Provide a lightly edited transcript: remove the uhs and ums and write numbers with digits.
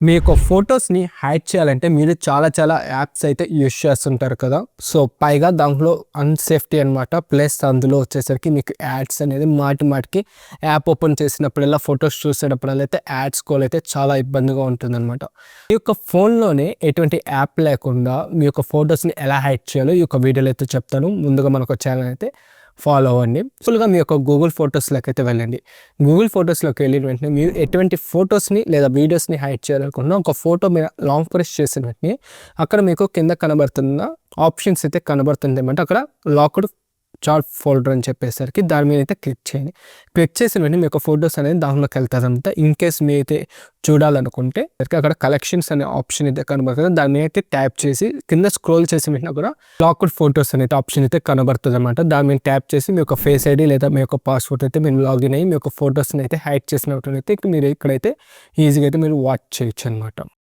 మీ యొక్క ఫోటోస్‌ని హైడ్ చేయాలంటే మీరు చాలా యాప్స్ అయితే యూజ్ చేస్తుంటారు కదా! సో, పైగా దాంట్లో అన్‌సేఫ్టీ అనమాట. ప్లస్ అందులో వచ్చేసరికి మీకు యాడ్స్ అనేది మాటికి యాప్ ఓపెన్ చేసినప్పుడల్లా ఫోటోస్ చూసేటప్పుడల్లా అయితే యాడ్స్ స్క్రోల్ అయితే చాలా ఇబ్బందిగా ఉంటుందనమాట. మీ యొక్క ఫోన్‌లోనే ఎటువంటి యాప్ లేకుండా మీ యొక్క ఫోటోస్‌ని ఎలా హైడ్ చేయాలో ఈ యొక్క వీడియోలో అయితే చెప్తాను. ముందుగా మనకు ఛానల్ అయితే ఫాలో అవ్వండి. ఫుల్‌గా మీ యొక్క గూగుల్ ఫోటోస్‌లోకైతే వెళ్ళండి. గూగుల్ ఫోటోస్‌లోకి వెళ్ళిన వెంటనే మీరు ఎటువంటి ఫోటోస్‌ని లేదా వీడియోస్‌ని హైడ్ చేయాలనుకున్నా ఒక ఫోటో మీద లాంగ్ ప్రెస్ చేసిన వెంటనే అక్కడ మీకు కింద కనబడుతున్న ఆప్షన్స్ అయితే కనబడుతుందన్నమాట. అక్కడ లాక్డ్ చాట్ ఫోల్డర్ అని చెప్పేసరికి దాని మీద అయితే క్లిక్ చేయండి. క్లిక్ చేసిన వెంటనే మీ యొక్క ఫోటోస్ అనేది దాంట్లోకి వెళ్తాదనమాట. ఇన్ కేస్ మీరైతే చూడాలనుకుంటే అక్కడ కలెక్షన్స్ అనే ఆప్షన్ అయితే కనబడుతుంది. దాని మీద అయితే ట్యాప్ చేసి కింద స్క్రోల్ చేసి వెంటనే కూడా లాక్డ్ ఫోటోస్ అనేది ఆప్షన్ అయితే కనబడుతుంది అనమాట. దాని మీద ట్యాప్ చేసి మీ యొక్క ఫేస్ ఐడి లేదా మీ యొక్క పాస్వర్డ్ అయితే మీరు లాగిన్ అయ్యి మీ యొక్క ఫోటోస్ని అయితే హైడ్ చేసినట్లయితే మీరు ఇక్కడైతే ఈజీగా అయితే మీరు వాచ్ చేయొచ్చు అనమాట.